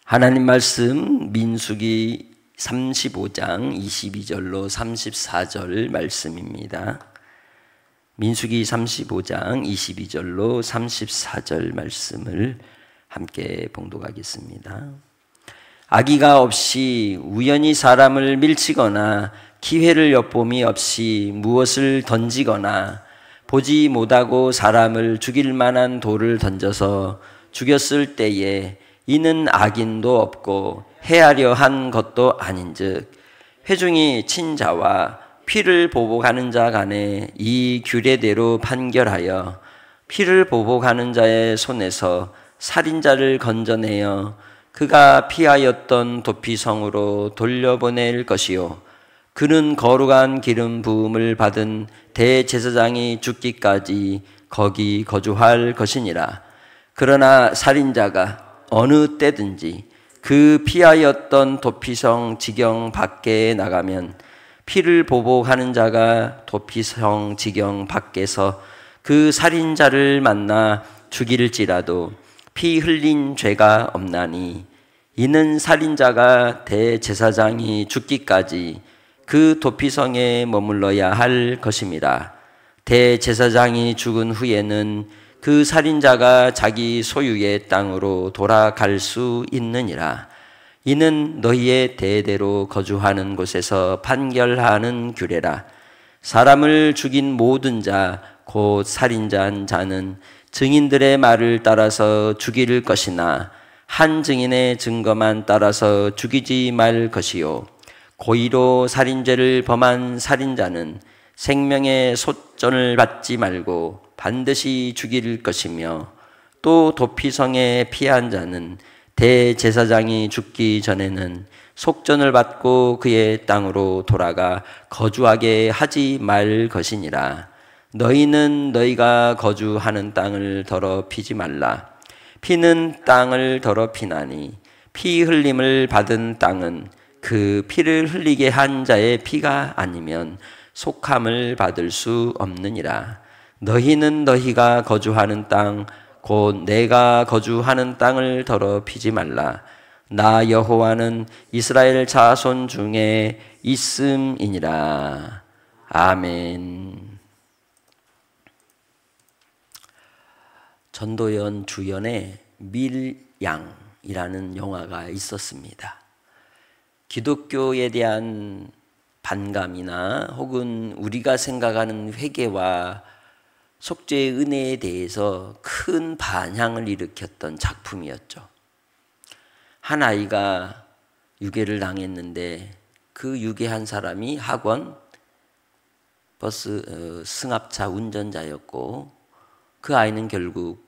하나님 말씀 민수기 35장 22절로 34절 말씀입니다. 민수기 35장 22절로 34절 말씀을 함께 봉독하겠습니다. 악의가 없이 우연히 사람을 밀치거나 기회를 엿봄이 없이 무엇을 던지거나 보지 못하고 사람을 죽일 만한 돌을 던져서 죽였을 때에 이는 악인도 없고 해하려 한 것도 아닌즉 회중이 친 자와 피를 보복하는 자 간에 이 규례대로 판결하여 피를 보복하는 자의 손에서 살인자를 건져내어 그가 피하였던 도피성으로 돌려보낼 것이요 그는 거룩한 기름 부음을 받은 대제사장이 죽기까지 거기 거주할 것이니라. 그러나 살인자가 어느 때든지 그 피하였던 도피성 지경 밖에 나가면 피를 보복하는 자가 도피성 지경 밖에서 그 살인자를 만나 죽일지라도 피 흘린 죄가 없나니 이는 살인자가 대제사장이 죽기까지 그 도피성에 머물러야 할 것입니다. 대제사장이 죽은 후에는 그 살인자가 자기 소유의 땅으로 돌아갈 수 있느니라. 이는 너희의 대대로 거주하는 곳에서 판결하는 규례라. 사람을 죽인 모든 자, 곧 살인자한 자는 증인들의 말을 따라서 죽일 것이나 한 증인의 증거만 따라서 죽이지 말 것이요 고의로 살인죄를 범한 살인자는 생명의 소전을 받지 말고 반드시 죽일 것이며 또 도피성에 피한 자는 대제사장이 죽기 전에는 속전을 받고 그의 땅으로 돌아가 거주하게 하지 말 것이니라. 너희는 너희가 거주하는 땅을 더럽히지 말라. 피는 땅을 더럽히나니 피 흘림을 받은 땅은 그 피를 흘리게 한 자의 피가 아니면 속함을 받을 수 없느니라. 너희는 너희가 거주하는 땅 곧 내가 거주하는 땅을 더럽히지 말라. 나 여호와는 이스라엘 자손 중에 있음이니라. 아멘. 전도연 주연의 밀양이라는 영화가 있었습니다. 기독교에 대한 반감이나 혹은 우리가 생각하는 회개와 속죄의 은혜에 대해서 큰 반향을 일으켰던 작품이었죠. 한 아이가 유괴를 당했는데 그 유괴한 사람이 학원 버스 승합차 운전자였고 그 아이는 결국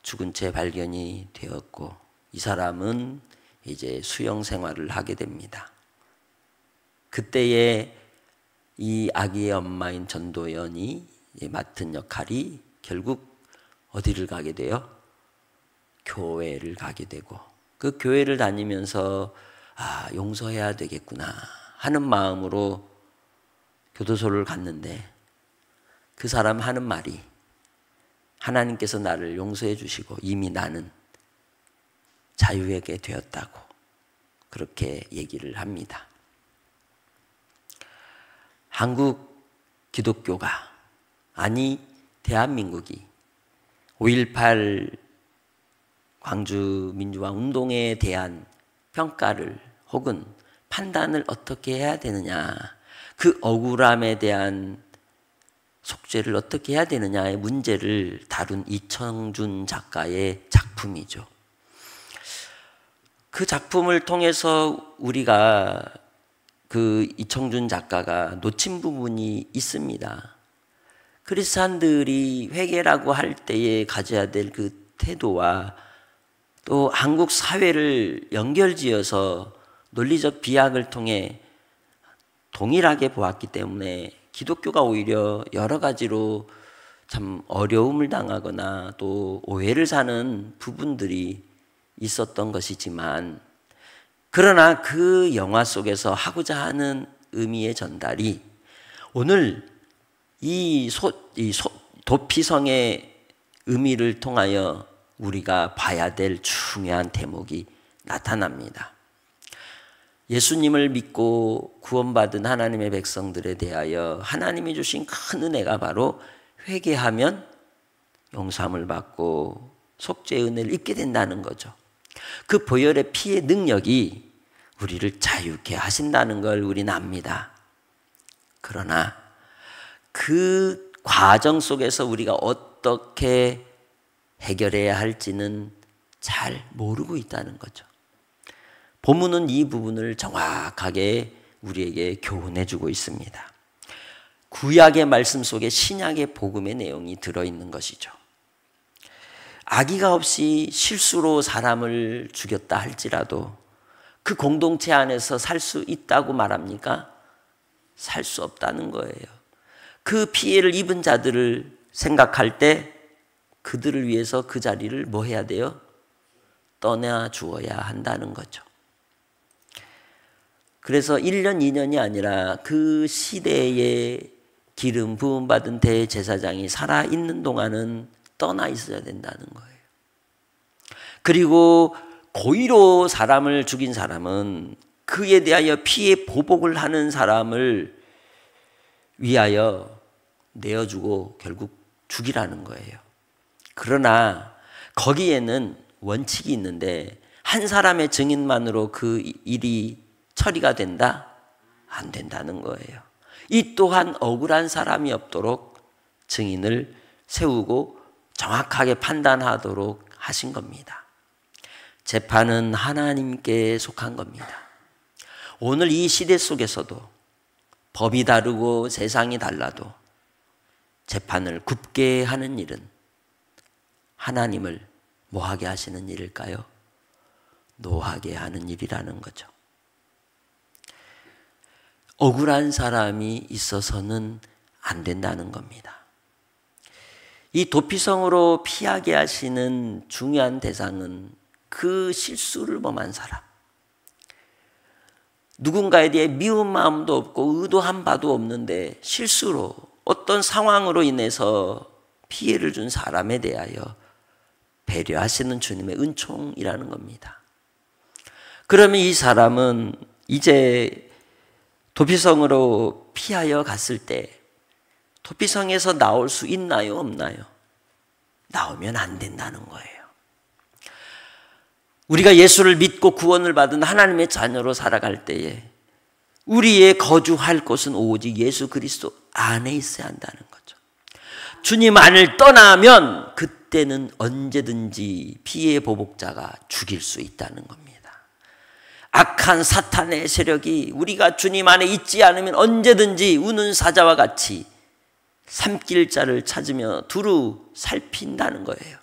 죽은 채 발견이 되었고 이 사람은 이제 수용 생활을 하게 됩니다. 그때에 이 아기의 엄마인 전도연이 맡은 역할이 결국 어디를 가게 돼요? 교회를 가게 되고 그 교회를 다니면서 용서해야 되겠구나 하는 마음으로 교도소를 갔는데 그 사람 하는 말이 하나님께서 나를 용서해 주시고 이미 나는 자유하게 되었다고 그렇게 얘기를 합니다. 한국 기독교가 아니 대한민국이 5.18 광주 민주화 운동에 대한 평가를 혹은 판단을 어떻게 해야 되느냐 그 억울함에 대한 속죄를 어떻게 해야 되느냐의 문제를 다룬 이청준 작가의 작품이죠. 그 작품을 통해서 우리가 그 이청준 작가가 놓친 부분이 있습니다. 크리스찬들이 회개라고 할 때에 가져야 될 그 태도와 또 한국 사회를 연결지어서 논리적 비약을 통해 동일하게 보았기 때문에 기독교가 오히려 여러 가지로 참 어려움을 당하거나 또 오해를 사는 부분들이 있었던 것이지만 그러나 그 영화 속에서 하고자 하는 의미의 전달이 오늘 이 도피성의 의미를 통하여 우리가 봐야 될 중요한 대목이 나타납니다. 예수님을 믿고 구원받은 하나님의 백성들에 대하여 하나님이 주신 큰 은혜가 바로 회개하면 용서함을 받고 속죄의 은혜를 입게 된다는 거죠. 그 보혈의 피의 능력이 우리를 자유케 하신다는 걸 우리는 압니다. 그러나 그 과정 속에서 우리가 어떻게 해결해야 할지는 잘 모르고 있다는 거죠. 본문은 이 부분을 정확하게 우리에게 교훈해 주고 있습니다. 구약의 말씀 속에 신약의 복음의 내용이 들어있는 것이죠. 악의가 없이 실수로 사람을 죽였다 할지라도 그 공동체 안에서 살 수 있다고 말합니까? 살 수 없다는 거예요. 그 피해를 입은 자들을 생각할 때 그들을 위해서 그 자리를 뭐 해야 돼요? 떠나 주어야 한다는 거죠. 그래서 1년, 2년이 아니라 그 시대에 기름 부음받은 대제사장이 살아있는 동안은 떠나 있어야 된다는 거예요. 그리고 고의로 사람을 죽인 사람은 그에 대하여 피해 보복을 하는 사람을 위하여 내어주고 결국 죽이라는 거예요. 그러나 거기에는 원칙이 있는데 한 사람의 증인만으로 그 일이 처리가 된다? 안 된다는 거예요. 이 또한 억울한 사람이 없도록 증인을 세우고 정확하게 판단하도록 하신 겁니다. 재판은 하나님께 속한 겁니다. 오늘 이 시대 속에서도 법이 다르고 세상이 달라도 재판을 굽게 하는 일은 하나님을 뭐하게 하시는 일일까요? 노하게 하는 일이라는 거죠. 억울한 사람이 있어서는 안 된다는 겁니다. 이 도피성으로 피하게 하시는 중요한 대상은 그 실수를 범한 사람, 누군가에 대해 미운 마음도 없고 의도한 바도 없는데 실수로 어떤 상황으로 인해서 피해를 준 사람에 대하여 배려하시는 주님의 은총이라는 겁니다. 그러면 이 사람은 이제 도피성으로 피하여 갔을 때 도피성에서 나올 수 있나요? 없나요? 나오면 안 된다는 거예요. 우리가 예수를 믿고 구원을 받은 하나님의 자녀로 살아갈 때에 우리의 거주할 곳은 오직 예수 그리스도 안에 있어야 한다는 거죠. 주님 안을 떠나면 그때는 언제든지 피해 보복자가 죽일 수 있다는 겁니다. 악한 사탄의 세력이 우리가 주님 안에 있지 않으면 언제든지 우는 사자와 같이 삼킬 자를 찾으며 두루 살핀다는 거예요.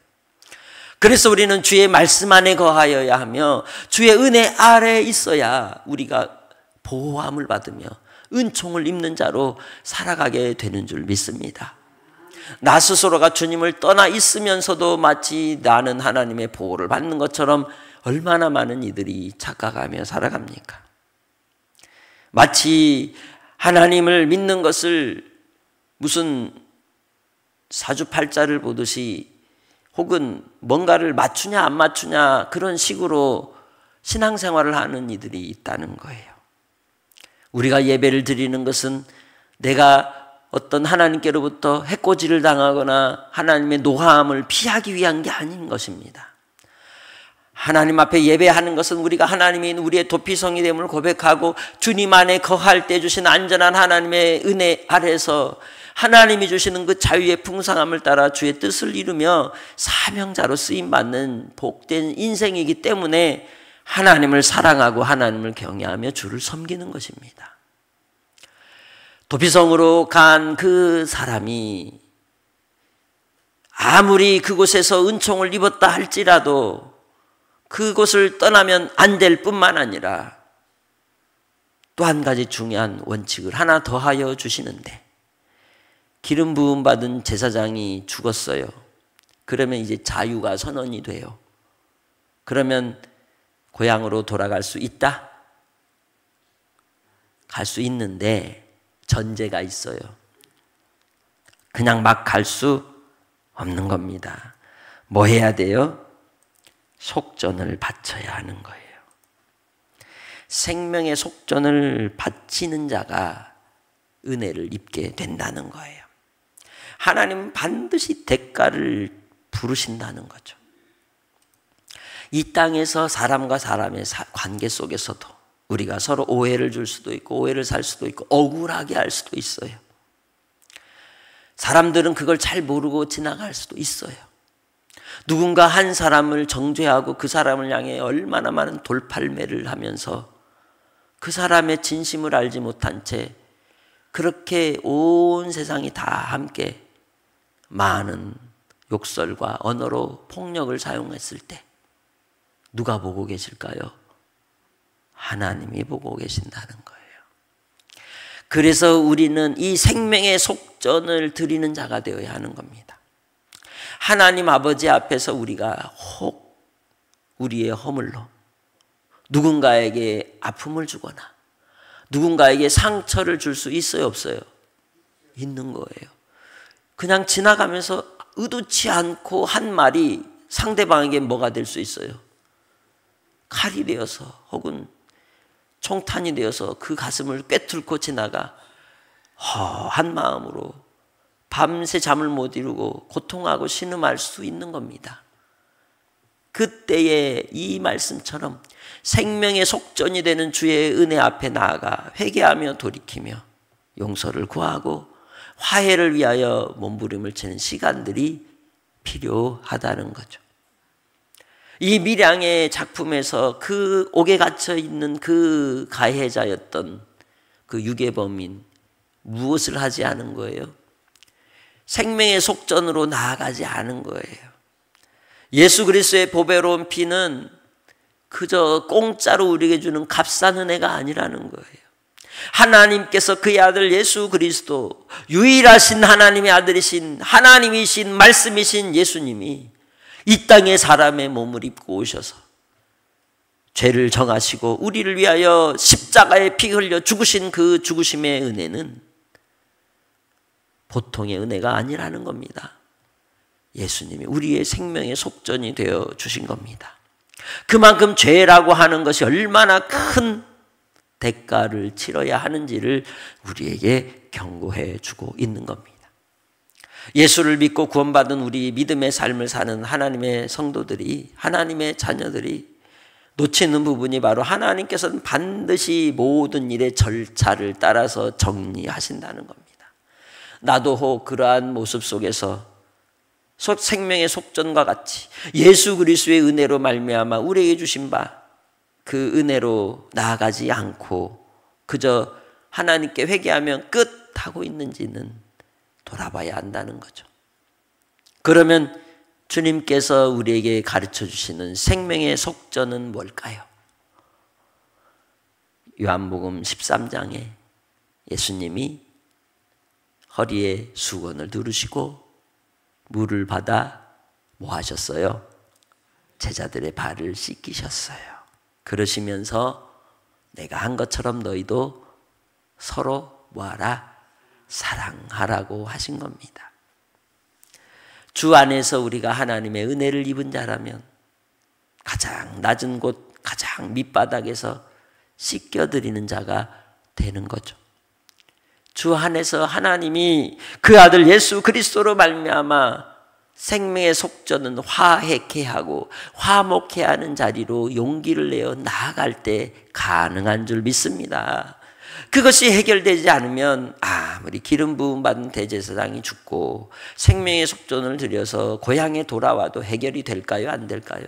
그래서 우리는 주의 말씀 안에 거하여야 하며 주의 은혜 아래에 있어야 우리가 보호함을 받으며 은총을 입는 자로 살아가게 되는 줄 믿습니다. 나 스스로가 주님을 떠나 있으면서도 마치 나는 하나님의 보호를 받는 것처럼 얼마나 많은 이들이 착각하며 살아갑니까? 마치 하나님을 믿는 것을 무슨 사주팔자를 보듯이 혹은 뭔가를 맞추냐 안 맞추냐 그런 식으로 신앙생활을 하는 이들이 있다는 거예요. 우리가 예배를 드리는 것은 내가 어떤 하나님께로부터 해코지를 당하거나 하나님의 노함을 피하기 위한 게 아닌 것입니다. 하나님 앞에 예배하는 것은 우리가 하나님이 우리의 도피성이 됨을 고백하고 주님 안에 거할 때 주신 안전한 하나님의 은혜 아래서 하나님이 주시는 그 자유의 풍성함을 따라 주의 뜻을 이루며 사명자로 쓰임받는 복된 인생이기 때문에 하나님을 사랑하고 하나님을 경외하며 주를 섬기는 것입니다. 도피성으로 간 그 사람이 아무리 그곳에서 은총을 입었다 할지라도 그곳을 떠나면 안 될 뿐만 아니라 또 한 가지 중요한 원칙을 하나 더하여 주시는데, 기름 부음 받은 제사장이 죽었어요. 그러면 이제 자유가 선언이 돼요. 그러면 고향으로 돌아갈 수 있다? 갈 수 있는데 전제가 있어요. 그냥 막 갈 수 없는 겁니다. 뭐 해야 돼요? 속전을 바쳐야 하는 거예요. 생명의 속전을 바치는 자가 은혜를 입게 된다는 거예요. 하나님은 반드시 대가를 부르신다는 거죠. 이 땅에서 사람과 사람의 관계 속에서도 우리가 서로 오해를 줄 수도 있고 오해를 살 수도 있고 억울하게 할 수도 있어요. 사람들은 그걸 잘 모르고 지나갈 수도 있어요. 누군가 한 사람을 정죄하고 그 사람을 향해 얼마나 많은 돌팔매를 하면서 그 사람의 진심을 알지 못한 채 그렇게 온 세상이 다 함께 많은 욕설과 언어로 폭력을 사용했을 때 누가 보고 계실까요? 하나님이 보고 계신다는 거예요. 그래서 우리는 이 생명의 속전을 드리는 자가 되어야 하는 겁니다. 하나님 아버지 앞에서 우리가 혹 우리의 허물로 누군가에게 아픔을 주거나 누군가에게 상처를 줄 수 있어요, 없어요? 있는 거예요. 그냥 지나가면서 의도치 않고 한 말이 상대방에게 뭐가 될 수 있어요? 칼이 되어서 혹은 총탄이 되어서 그 가슴을 꿰뚫고 지나가 허한 마음으로 밤새 잠을 못 이루고 고통하고 신음할 수 있는 겁니다. 그때에 이 말씀처럼 생명의 속전이 되는 주의 은혜 앞에 나아가 회개하며 돌이키며 용서를 구하고 화해를 위하여 몸부림을 치는 시간들이 필요하다는 거죠. 이 밀양의 작품에서 그 옥에 갇혀 있는 그 가해자였던 그 유괴범인 무엇을 하지 않은 거예요? 생명의 속전으로 나아가지 않은 거예요. 예수 그리스도의 보배로운 피는 그저 공짜로 우리에게 주는 값싼 은혜가 아니라는 거예요. 하나님께서 그의 아들 예수 그리스도, 유일하신 하나님의 아들이신 하나님이신 말씀이신 예수님이 이 땅에 사람의 몸을 입고 오셔서 죄를 정하시고 우리를 위하여 십자가에 피 흘려 죽으신 그 죽으심의 은혜는 보통의 은혜가 아니라는 겁니다. 예수님이 우리의 생명의 속전이 되어 주신 겁니다. 그만큼 죄라고 하는 것이 얼마나 큰 대가를 치러야 하는지를 우리에게 경고해 주고 있는 겁니다. 예수를 믿고 구원받은 우리 믿음의 삶을 사는 하나님의 성도들이, 하나님의 자녀들이 놓치는 부분이 바로 하나님께서는 반드시 모든 일의 절차를 따라서 정리하신다는 겁니다. 나도 혹 그러한 모습 속에서 생명의 속전과 같이 예수 그리스도의 은혜로 말미암아 우리에게 주신 바 그 은혜로 나아가지 않고 그저 하나님께 회개하면 끝 하고 있는지는 돌아봐야 한다는 거죠. 그러면 주님께서 우리에게 가르쳐 주시는 생명의 속전은 뭘까요? 요한복음 13장에 예수님이 허리에 수건을 두르시고 물을 받아 뭐 하셨어요? 제자들의 발을 씻기셨어요. 그러시면서 내가 한 것처럼 너희도 서로 뭐하라? 사랑하라고 하신 겁니다. 주 안에서 우리가 하나님의 은혜를 입은 자라면 가장 낮은 곳, 가장 밑바닥에서 씻겨드리는 자가 되는 거죠. 주 안에서 하나님이 그 아들 예수 그리스도로 말미암아 생명의 속전은 화해케 하고 화목케 하는 자리로 용기를 내어 나아갈 때 가능한 줄 믿습니다. 그것이 해결되지 않으면 아무리 기름 부음 받은 대제사장이 죽고 생명의 속전을 드려서 고향에 돌아와도 해결이 될까요? 안 될까요?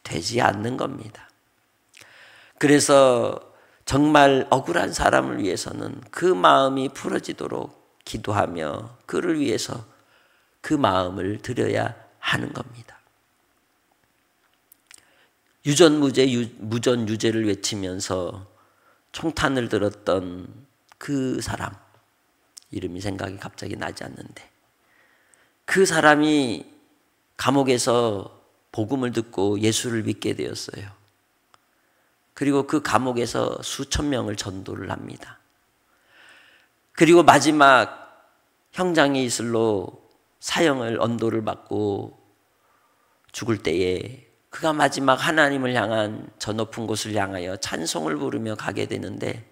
되지 않는 겁니다. 그래서 정말 억울한 사람을 위해서는 그 마음이 풀어지도록 기도하며 그를 위해서 그 마음을 드려야 하는 겁니다. 유전무죄, 무전유죄를 외치면서 총탄을 들었던 그 사람 이름이 생각이 갑자기 나지 않는데 그 사람이 감옥에서 복음을 듣고 예수를 믿게 되었어요. 그리고 그 감옥에서 수천 명을 전도를 합니다. 그리고 마지막 형장의 이슬로 사형을 언도를 받고 죽을 때에 그가 마지막 하나님을 향한 저 높은 곳을 향하여 찬송을 부르며 가게 되는데,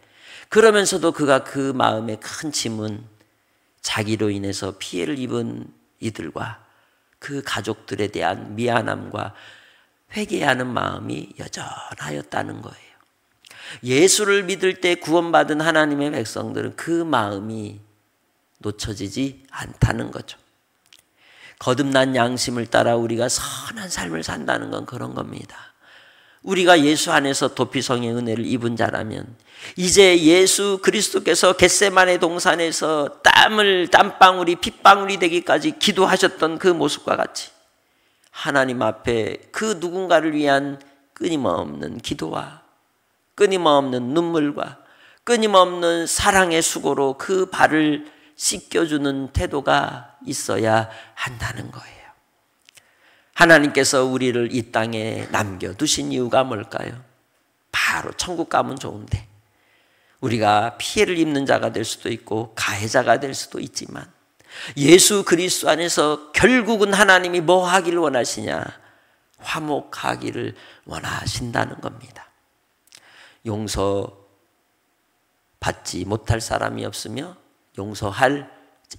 그러면서도 그가 그 마음의 큰 짐은 자기로 인해서 피해를 입은 이들과 그 가족들에 대한 미안함과 회개하는 마음이 여전하였다는 거예요. 예수를 믿을 때 구원받은 하나님의 백성들은 그 마음이 놓쳐지지 않다는 거죠. 거듭난 양심을 따라 우리가 선한 삶을 산다는 건 그런 겁니다. 우리가 예수 안에서 도피성의 은혜를 입은 자라면 이제 예수 그리스도께서 겟세마네 동산에서 땀방울이 핏방울이 되기까지 기도하셨던 그 모습과 같이 하나님 앞에 그 누군가를 위한 끊임없는 기도와 끊임없는 눈물과 끊임없는 사랑의 수고로 그 발을 씻겨주는 태도가 있어야 한다는 거예요. 하나님께서 우리를 이 땅에 남겨두신 이유가 뭘까요? 바로 천국 가면 좋은데 우리가 피해를 입는 자가 될 수도 있고 가해자가 될 수도 있지만 예수 그리스도 안에서 결국은 하나님이 뭐 하기를 원하시냐? 화목하기를 원하신다는 겁니다. 용서받지 못할 사람이 없으며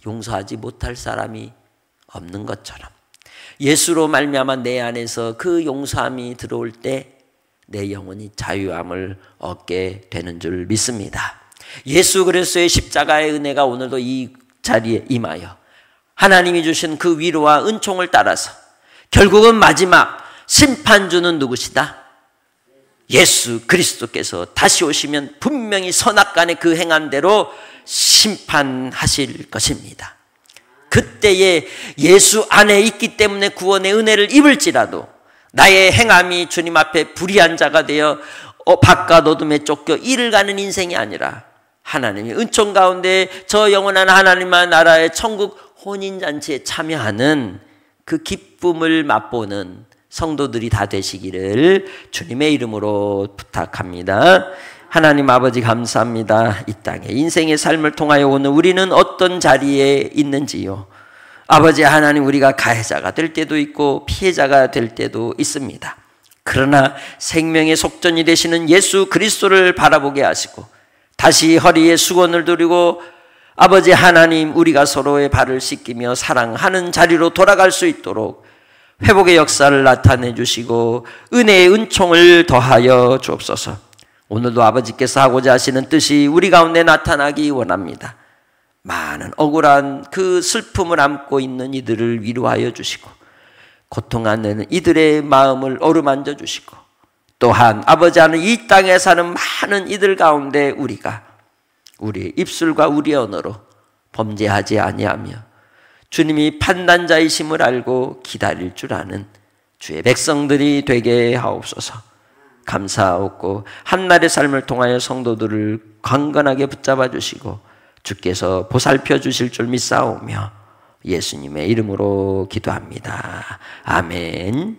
용서하지 못할 사람이 없는 것처럼 예수로 말미암아 내 안에서 그 용서함이 들어올 때 내 영혼이 자유함을 얻게 되는 줄 믿습니다. 예수 그리스도의 십자가의 은혜가 오늘도 이 자리에 임하여 하나님이 주신 그 위로와 은총을 따라서 결국은 마지막 심판주는 누구시다? 예수 그리스도께서 다시 오시면 분명히 선악간의 그 행함대로 심판하실 것입니다. 그때에 예수 안에 있기 때문에 구원의 은혜를 입을지라도 나의 행함이 주님 앞에 불의한 자가 되어 바깥 어둠에 쫓겨 이를 가는 인생이 아니라 하나님의 은총 가운데 저 영원한 하나님의 나라의 천국 혼인잔치에 참여하는 그 기쁨을 맛보는 성도들이 다 되시기를 주님의 이름으로 부탁합니다. 하나님 아버지 감사합니다. 이 땅에 인생의 삶을 통하여 오늘 우리는 어떤 자리에 있는지요. 아버지 하나님, 우리가 가해자가 될 때도 있고 피해자가 될 때도 있습니다. 그러나 생명의 속전이 되시는 예수 그리스도를 바라보게 하시고 다시 허리에 수건을 두르고 아버지 하나님, 우리가 서로의 발을 씻기며 사랑하는 자리로 돌아갈 수 있도록 회복의 역사를 나타내 주시고 은혜의 은총을 더하여 주옵소서. 오늘도 아버지께서 하고자 하시는 뜻이 우리 가운데 나타나기 원합니다. 많은 억울한 그 슬픔을 안고 있는 이들을 위로하여 주시고 고통하는 이들의 마음을 어루만져 주시고 또한 아버지 하는 이 땅에 사는 많은 이들 가운데 우리가 우리의 입술과 우리의 언어로 범죄하지 아니하며 주님이 판단자이심을 알고 기다릴 줄 아는 주의 백성들이 되게 하옵소서. 감사하옵고 한날의 삶을 통하여 성도들을 강건하게 붙잡아 주시고 주께서 보살펴 주실 줄 믿사오며 예수님의 이름으로 기도합니다. 아멘.